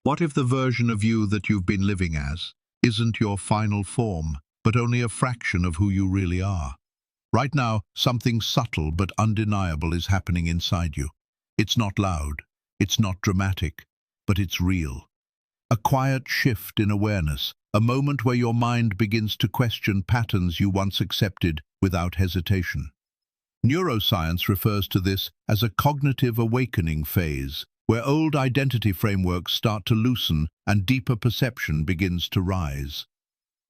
What if the version of you that you've been living as isn't your final form, but only a fraction of who you really are? Right now, something subtle but undeniable is happening inside you. It's not loud, it's not dramatic, but it's real. A quiet shift in awareness, a moment where your mind begins to question patterns you once accepted without hesitation. Neuroscience refers to this as a cognitive awakening phase, where old identity frameworks start to loosen and deeper perception begins to rise.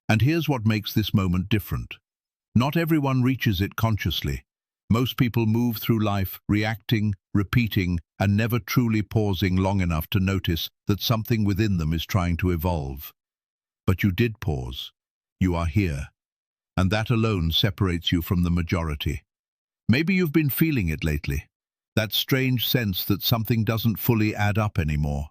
And here's what makes this moment different. Not everyone reaches it consciously. Most people move through life reacting, repeating, and never truly pausing long enough to notice that something within them is trying to evolve. But you did pause. You are here. And that alone separates you from the majority. Maybe you've been feeling it lately. That strange sense that something doesn't fully add up anymore.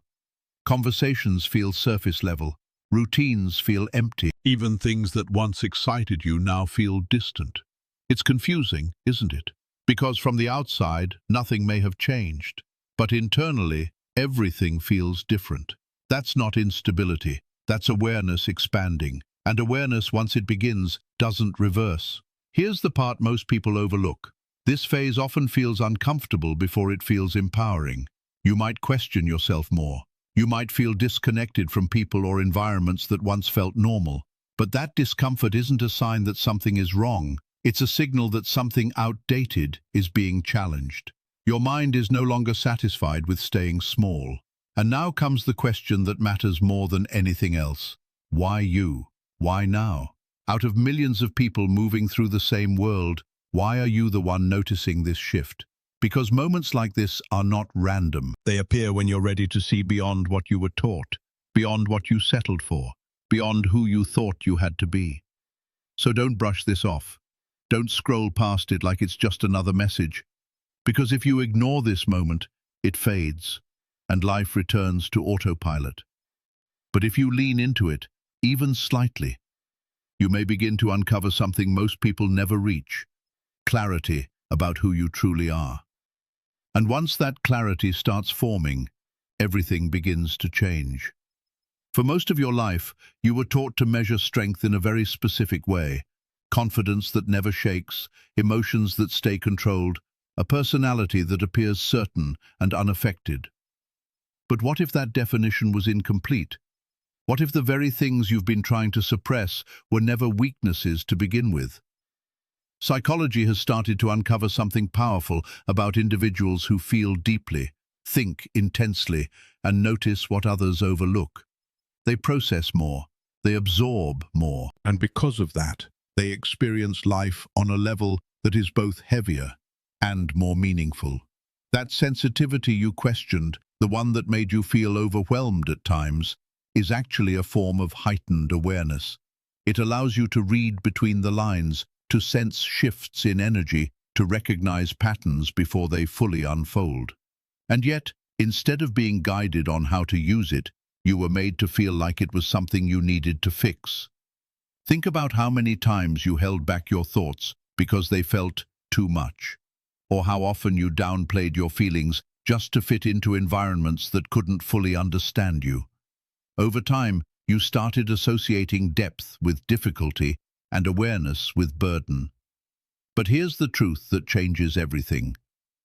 Conversations feel surface level. Routines feel empty. Even things that once excited you now feel distant. It's confusing, isn't it? Because from the outside, nothing may have changed. But internally, everything feels different. That's not instability. That's awareness expanding. And awareness, once it begins, doesn't reverse. Here's the part most people overlook. This phase often feels uncomfortable before it feels empowering. You might question yourself more. You might feel disconnected from people or environments that once felt normal. But that discomfort isn't a sign that something is wrong. It's a signal that something outdated is being challenged. Your mind is no longer satisfied with staying small. And now comes the question that matters more than anything else. Why you? Why now? Out of millions of people moving through the same world, why are you the one noticing this shift? Because moments like this are not random. They appear when you're ready to see beyond what you were taught, beyond what you settled for, beyond who you thought you had to be. So don't brush this off. Don't scroll past it like it's just another message. Because if you ignore this moment, it fades, and life returns to autopilot. But if you lean into it, even slightly, you may begin to uncover something most people never reach. Clarity about who you truly are. And once that clarity starts forming, everything begins to change. For most of your life, you were taught to measure strength in a very specific way. Confidence that never shakes, emotions that stay controlled, a personality that appears certain and unaffected. But what if that definition was incomplete? What if the very things you've been trying to suppress were never weaknesses to begin with? Psychology has started to uncover something powerful about individuals who feel deeply, think intensely, and notice what others overlook. They process more, they absorb more, and because of that, they experience life on a level that is both heavier and more meaningful. That sensitivity you questioned, the one that made you feel overwhelmed at times, is actually a form of heightened awareness. It allows you to read between the lines, to sense shifts in energy, to recognize patterns before they fully unfold. And yet, instead of being guided on how to use it, you were made to feel like it was something you needed to fix. Think about how many times you held back your thoughts because they felt too much, or how often you downplayed your feelings just to fit into environments that couldn't fully understand you. Over time, you started associating depth with difficulty and awareness with burden. But here's the truth that changes everything.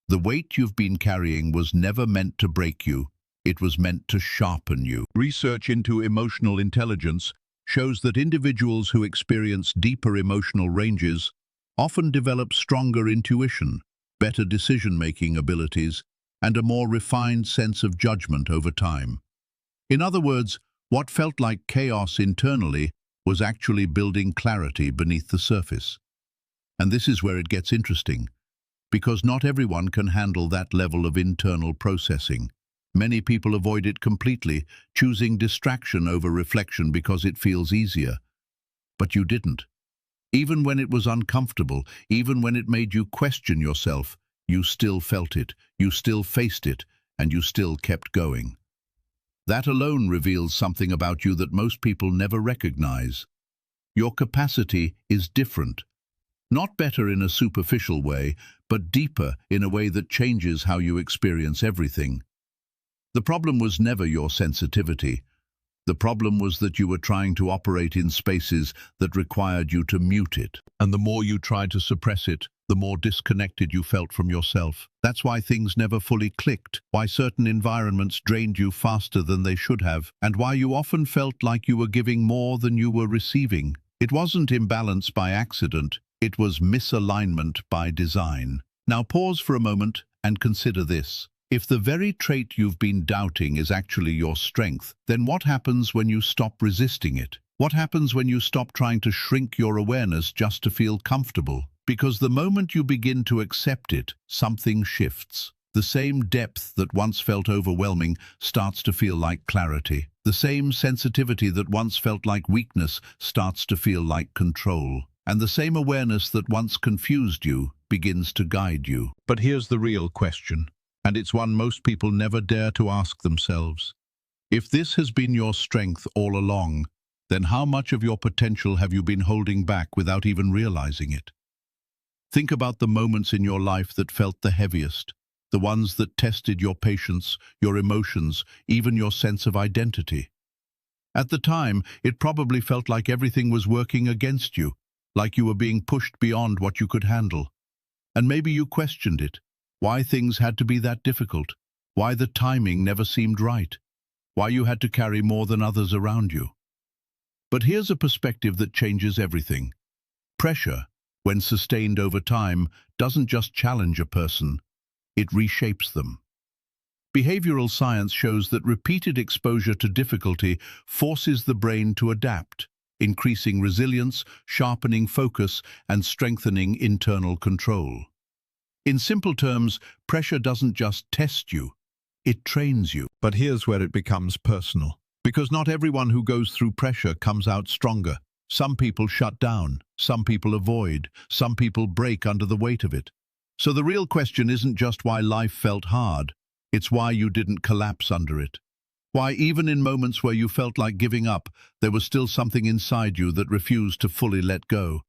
The weight you've been carrying was never meant to break you. It was meant to sharpen you. Research into emotional intelligence shows that individuals who experience deeper emotional ranges often develop stronger intuition, better decision-making abilities, and a more refined sense of judgment over time. In other words, what felt like chaos internally was actually building clarity beneath the surface. And this is where it gets interesting, because not everyone can handle that level of internal processing. Many people avoid it completely, choosing distraction over reflection because it feels easier. But you didn't. Even when it was uncomfortable, even when it made you question yourself, you still felt it, you still faced it, and you still kept going. That alone reveals something about you that most people never recognize. Your capacity is different. Not better in a superficial way, but deeper in a way that changes how you experience everything. The problem was never your sensitivity. The problem was that you were trying to operate in spaces that required you to mute it. And the more you tried to suppress it, the more disconnected you felt from yourself. That's why things never fully clicked, why certain environments drained you faster than they should have, and why you often felt like you were giving more than you were receiving. It wasn't imbalance by accident, it was misalignment by design. Now pause for a moment and consider this. If the very trait you've been doubting is actually your strength, then what happens when you stop resisting it? What happens when you stop trying to shrink your awareness just to feel comfortable? Because the moment you begin to accept it, something shifts. The same depth that once felt overwhelming starts to feel like clarity. The same sensitivity that once felt like weakness starts to feel like control. And the same awareness that once confused you begins to guide you. But here's the real question, and it's one most people never dare to ask themselves. If this has been your strength all along, then how much of your potential have you been holding back without even realizing it? Think about the moments in your life that felt the heaviest, the ones that tested your patience, your emotions, even your sense of identity. At the time, it probably felt like everything was working against you, like you were being pushed beyond what you could handle. And maybe you questioned it, why things had to be that difficult, why the timing never seemed right, why you had to carry more than others around you. But here's a perspective that changes everything. Pressure, when sustained over time, doesn't just challenge a person, it reshapes them. Behavioral science shows that repeated exposure to difficulty forces the brain to adapt, increasing resilience, sharpening focus, and strengthening internal control. In simple terms, pressure doesn't just test you, it trains you. But here's where it becomes personal. Because not everyone who goes through pressure comes out stronger. Some people shut down, some people avoid, some people break under the weight of it. So the real question isn't just why life felt hard, it's why you didn't collapse under it. Why even in moments where you felt like giving up, there was still something inside you that refused to fully let go.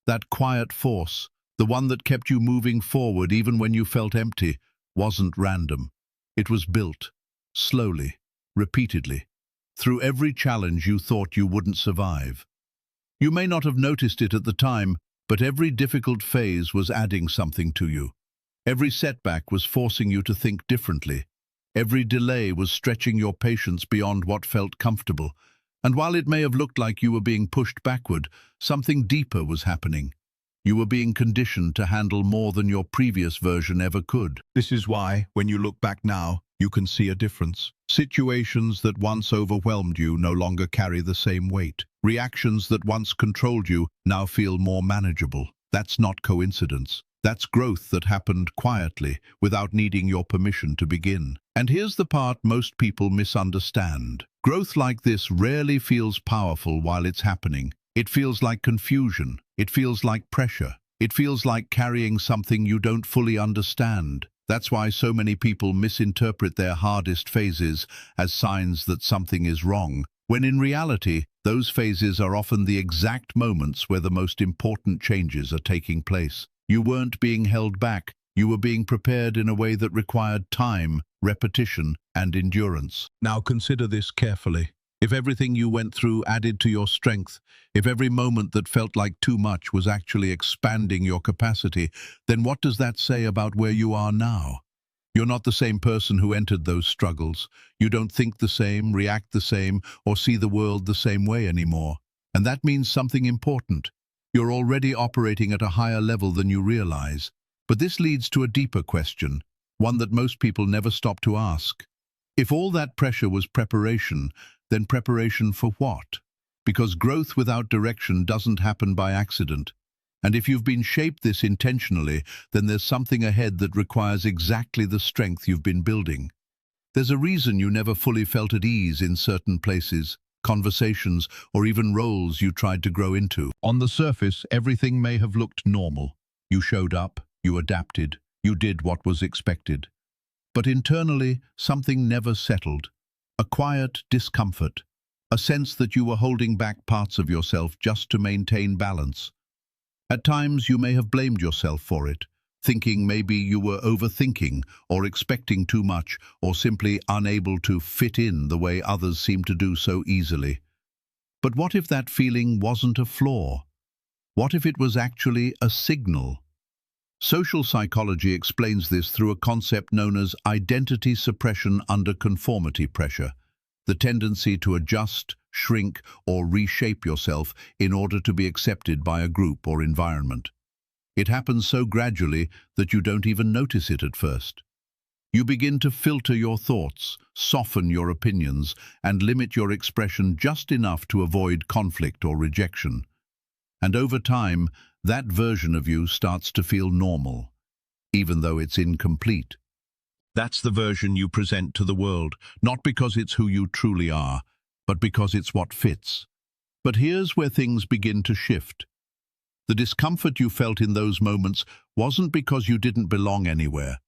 That quiet force, the one that kept you moving forward even when you felt empty, wasn't random. It was built, slowly, repeatedly, through every challenge you thought you wouldn't survive. You may not have noticed it at the time, but every difficult phase was adding something to you. Every setback was forcing you to think differently. Every delay was stretching your patience beyond what felt comfortable. And while it may have looked like you were being pushed backward, something deeper was happening. You were being conditioned to handle more than your previous version ever could. This is why, when you look back now, you can see a difference. Situations that once overwhelmed you no longer carry the same weight. Reactions that once controlled you now feel more manageable. That's not coincidence. That's growth that happened quietly, without needing your permission to begin. And here's the part most people misunderstand. Growth like this rarely feels powerful while it's happening. It feels like confusion. It feels like pressure. It feels like carrying something you don't fully understand. That's why so many people misinterpret their hardest phases as signs that something is wrong, when in reality, those phases are often the exact moments where the most important changes are taking place. You weren't being held back, you were being prepared in a way that required time, repetition, and endurance. Now consider this carefully. If everything you went through added to your strength, if every moment that felt like too much was actually expanding your capacity, then what does that say about where you are now? You're not the same person who entered those struggles. You don't think the same, react the same, or see the world the same way anymore. And that means something important. You're already operating at a higher level than you realize. But this leads to a deeper question, one that most people never stop to ask. If all that pressure was preparation, then preparation for what? Because growth without direction doesn't happen by accident. And if you've been shaped this intentionally, then there's something ahead that requires exactly the strength you've been building. There's a reason you never fully felt at ease in certain places, conversations, or even roles you tried to grow into. On the surface, everything may have looked normal. You showed up, you adapted, you did what was expected. But internally, something never settled. A quiet discomfort, a sense that you were holding back parts of yourself just to maintain balance. At times, you may have blamed yourself for it, thinking maybe you were overthinking or expecting too much or simply unable to fit in the way others seem to do so easily. But what if that feeling wasn't a flaw? What if it was actually a signal? Social psychology explains this through a concept known as identity suppression under conformity pressure, the tendency to adjust, shrink, or reshape yourself in order to be accepted by a group or environment. It happens so gradually that you don't even notice it at first. You begin to filter your thoughts, soften your opinions, and limit your expression just enough to avoid conflict or rejection. And over time, that version of you starts to feel normal, even though it's incomplete. That's the version you present to the world, not because it's who you truly are, but because it's what fits. But here's where things begin to shift. The discomfort you felt in those moments wasn't because you didn't belong anywhere.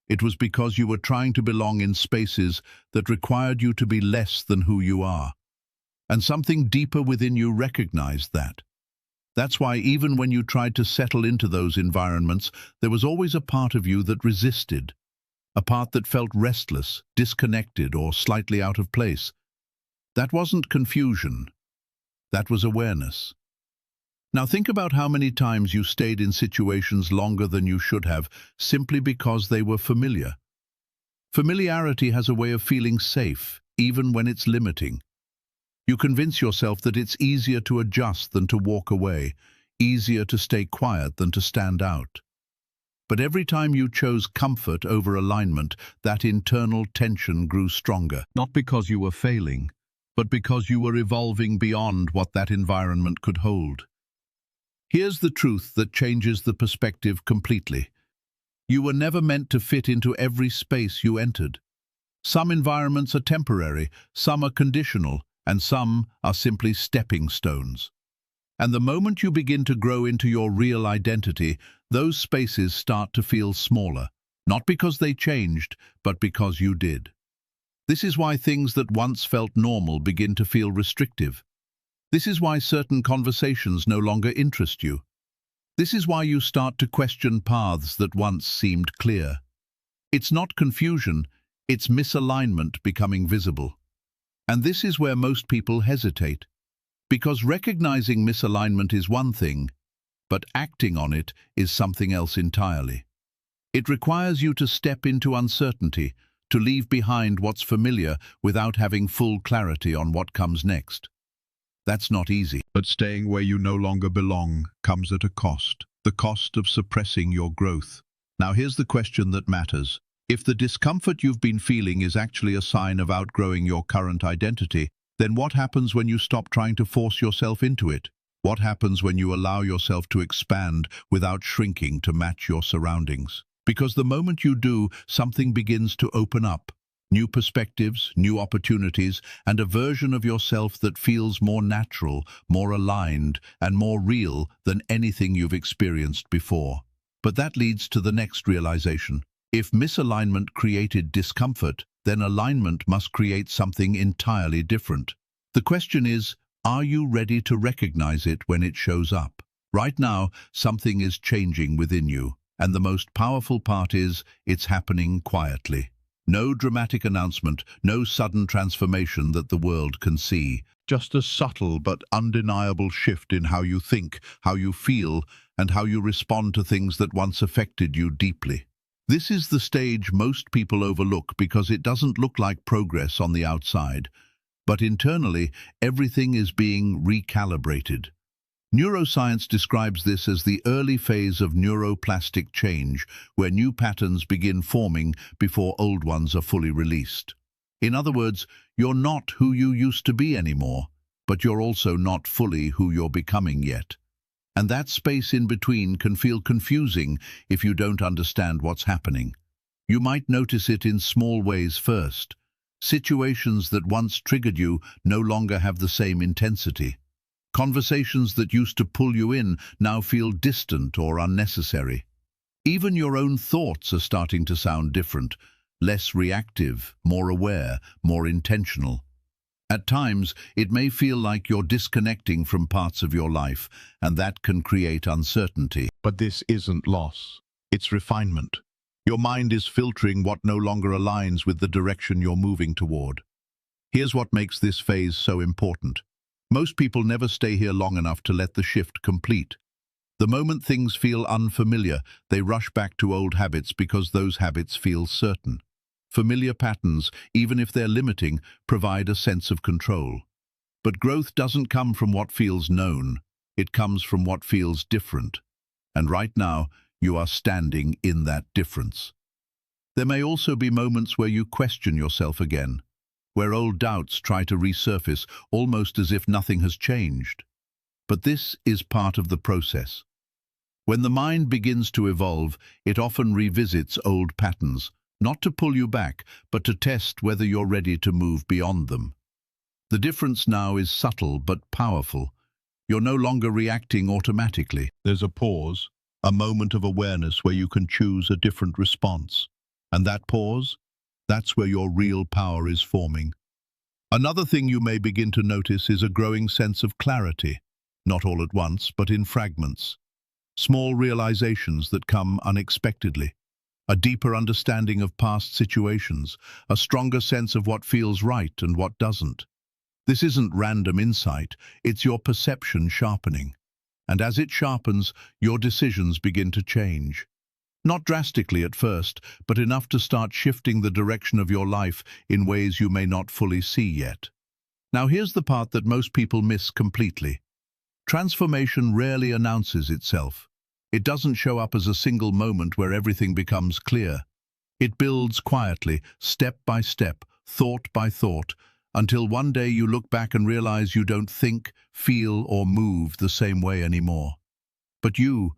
It was because you were trying to belong in spaces that required you to be less than who you are. And something deeper within you recognized that. That's why even when you tried to settle into those environments, there was always a part of you that resisted. A part that felt restless, disconnected, or slightly out of place. That wasn't confusion. That was awareness. Now think about how many times you stayed in situations longer than you should have, simply because they were familiar. Familiarity has a way of feeling safe, even when it's limiting. You convince yourself that it's easier to adjust than to walk away, easier to stay quiet than to stand out. But every time you chose comfort over alignment, that internal tension grew stronger. Not because you were failing, but because you were evolving beyond what that environment could hold. Here's the truth that changes the perspective completely. You were never meant to fit into every space you entered. Some environments are temporary, some are conditional, and some are simply stepping stones. And the moment you begin to grow into your real identity, those spaces start to feel smaller, not because they changed, but because you did. This is why things that once felt normal begin to feel restrictive. This is why certain conversations no longer interest you. This is why you start to question paths that once seemed clear. It's not confusion, it's misalignment becoming visible. And this is where most people hesitate. Because recognizing misalignment is one thing, but acting on it is something else entirely. It requires you to step into uncertainty, to leave behind what's familiar without having full clarity on what comes next. That's not easy. But staying where you no longer belong comes at a cost, the cost of suppressing your growth. Now here's the question that matters. If the discomfort you've been feeling is actually a sign of outgrowing your current identity, then what happens when you stop trying to force yourself into it? What happens when you allow yourself to expand without shrinking to match your surroundings? Because the moment you do, something begins to open up. New perspectives, new opportunities, and a version of yourself that feels more natural, more aligned, and more real than anything you've experienced before. But that leads to the next realization. If misalignment created discomfort, then alignment must create something entirely different. The question is, are you ready to recognize it when it shows up? Right now, something is changing within you, and the most powerful part is, it's happening quietly. No dramatic announcement, no sudden transformation that the world can see. Just a subtle but undeniable shift in how you think, how you feel, and how you respond to things that once affected you deeply. This is the stage most people overlook because it doesn't look like progress on the outside. But internally, everything is being recalibrated. Neuroscience describes this as the early phase of neuroplastic change, where new patterns begin forming before old ones are fully released. In other words, you're not who you used to be anymore, but you're also not fully who you're becoming yet. And that space in between can feel confusing if you don't understand what's happening. You might notice it in small ways first. Situations that once triggered you no longer have the same intensity. Conversations that used to pull you in now feel distant or unnecessary. Even your own thoughts are starting to sound different, less reactive, more aware, more intentional. At times, it may feel like you're disconnecting from parts of your life, and that can create uncertainty. But this isn't loss. It's refinement. Your mind is filtering what no longer aligns with the direction you're moving toward. Here's what makes this phase so important. Most people never stay here long enough to let the shift complete. The moment things feel unfamiliar, they rush back to old habits because those habits feel certain. Familiar patterns, even if they're limiting, provide a sense of control. But growth doesn't come from what feels known. It comes from what feels different. And right now, you are standing in that difference. There may also be moments where you question yourself again, where old doubts try to resurface, almost as if nothing has changed. But this is part of the process. When the mind begins to evolve, it often revisits old patterns, not to pull you back, but to test whether you're ready to move beyond them. The difference now is subtle but powerful. You're no longer reacting automatically. There's a pause, a moment of awareness where you can choose a different response. And that pause, that's where your real power is forming. Another thing you may begin to notice is a growing sense of clarity, not all at once, but in fragments. Small realizations that come unexpectedly. A deeper understanding of past situations, a stronger sense of what feels right and what doesn't. This isn't random insight, it's your perception sharpening. And as it sharpens, your decisions begin to change. Not drastically at first, but enough to start shifting the direction of your life in ways you may not fully see yet. Now here's the part that most people miss completely. Transformation rarely announces itself. It doesn't show up as a single moment where everything becomes clear. It builds quietly, step by step, thought by thought, until one day you look back and realize you don't think, feel, or move the same way anymore. But you're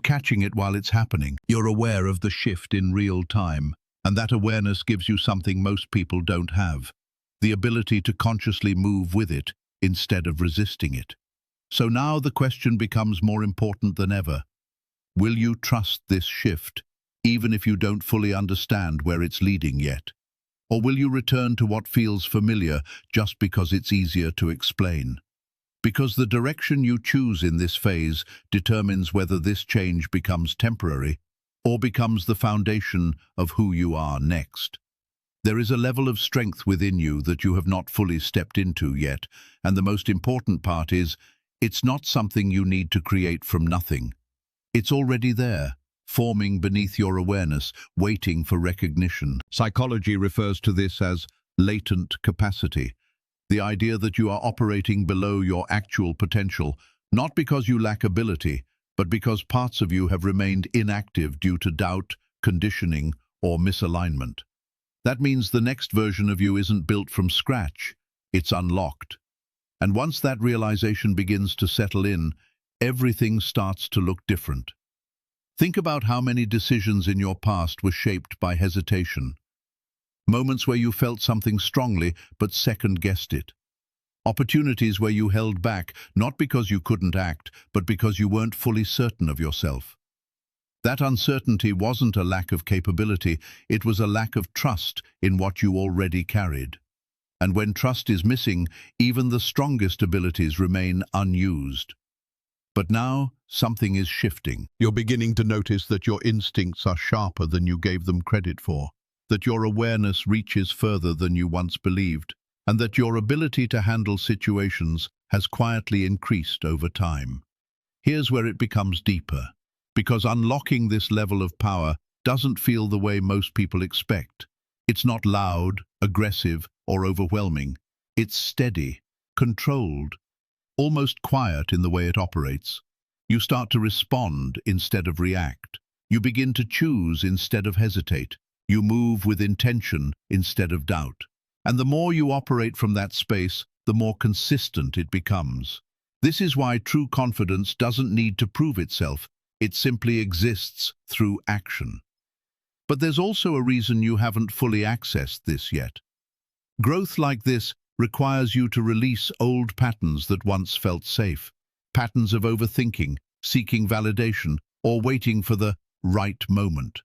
catching it while it's happening. You're aware of the shift in real time, and that awareness gives you something most people don't have, the ability to consciously move with it instead of resisting it. So now the question becomes more important than ever. Will you trust this shift, even if you don't fully understand where it's leading yet? Or will you return to what feels familiar just because it's easier to explain? Because the direction you choose in this phase determines whether this change becomes temporary or becomes the foundation of who you are next. There is a level of strength within you that you have not fully stepped into yet, and the most important part is, it's not something you need to create from nothing. It's already there, forming beneath your awareness, waiting for recognition. Psychology refers to this as latent capacity, the idea that you are operating below your actual potential, not because you lack ability, but because parts of you have remained inactive due to doubt, conditioning, or misalignment. That means the next version of you isn't built from scratch, it's unlocked. And once that realization begins to settle in, everything starts to look different. Think about how many decisions in your past were shaped by hesitation. Moments where you felt something strongly but second-guessed it. Opportunities where you held back, not because you couldn't act, but because you weren't fully certain of yourself. That uncertainty wasn't a lack of capability, it was a lack of trust in what you already carried. And when trust is missing, even the strongest abilities remain unused. But now, something is shifting. You're beginning to notice that your instincts are sharper than you gave them credit for, that your awareness reaches further than you once believed, and that your ability to handle situations has quietly increased over time. Here's where it becomes deeper, because unlocking this level of power doesn't feel the way most people expect. It's not loud, aggressive, or overwhelming. It's steady, controlled, almost quiet in the way it operates. You start to respond instead of react. You begin to choose instead of hesitate. You move with intention instead of doubt. And the more you operate from that space, the more consistent it becomes. This is why true confidence doesn't need to prove itself. It simply exists through action. But there's also a reason you haven't fully accessed this yet. Growth like this requires you to release old patterns that once felt safe. Patterns of overthinking, seeking validation, or waiting for the right moment.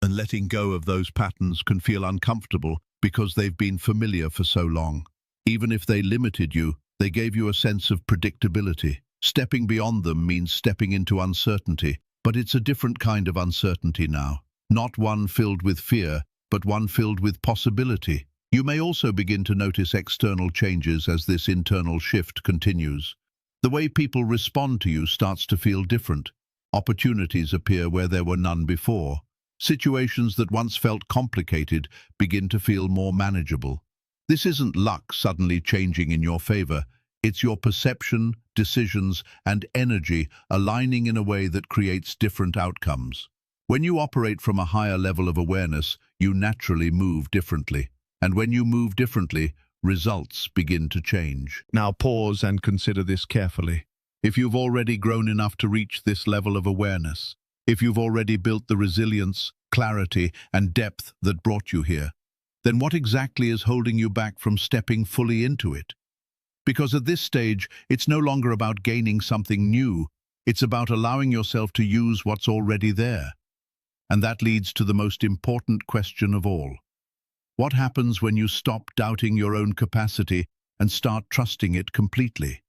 And letting go of those patterns can feel uncomfortable because they've been familiar for so long. Even if they limited you, they gave you a sense of predictability. Stepping beyond them means stepping into uncertainty, But it's a different kind of uncertainty now. Not one filled with fear, but one filled with possibility. You may also begin to notice external changes as this internal shift continues. The way people respond to you starts to feel different. Opportunities appear where there were none before. Situations that once felt complicated begin to feel more manageable. This isn't luck suddenly changing in your favor. It's your perception, decisions, and energy aligning in a way that creates different outcomes. When you operate from a higher level of awareness, you naturally move differently. And when you move differently, results begin to change. Now pause and consider this carefully. If you've already grown enough to reach this level of awareness, if you've already built the resilience, clarity, and depth that brought you here, then what exactly is holding you back from stepping fully into it? Because at this stage, it's no longer about gaining something new. It's about allowing yourself to use what's already there. And that leads to the most important question of all. What happens when you stop doubting your own capacity and start trusting it completely?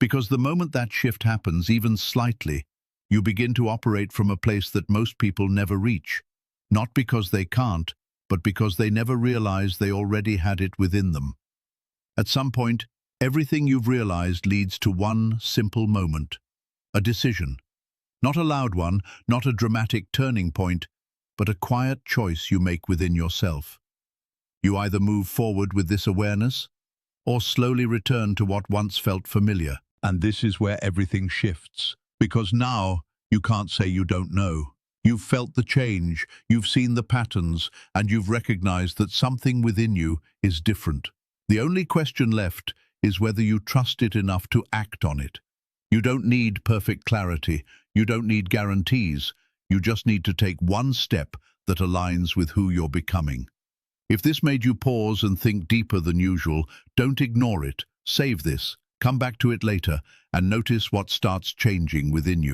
Because the moment that shift happens, even slightly, you begin to operate from a place that most people never reach. Not because they can't, but because they never realize they already had it within them. At some point, everything you've realized leads to one simple moment, a decision. Not a loud one, not a dramatic turning point, but a quiet choice you make within yourself. You either move forward with this awareness, or slowly return to what once felt familiar. And this is where everything shifts, because now you can't say you don't know. You've felt the change, you've seen the patterns, and you've recognized that something within you is different. The only question left is whether you trust it enough to act on it. You don't need perfect clarity, you don't need guarantees, you just need to take one step that aligns with who you're becoming. If this made you pause and think deeper than usual, don't ignore it. Save this, come back to it later, and notice what starts changing within you.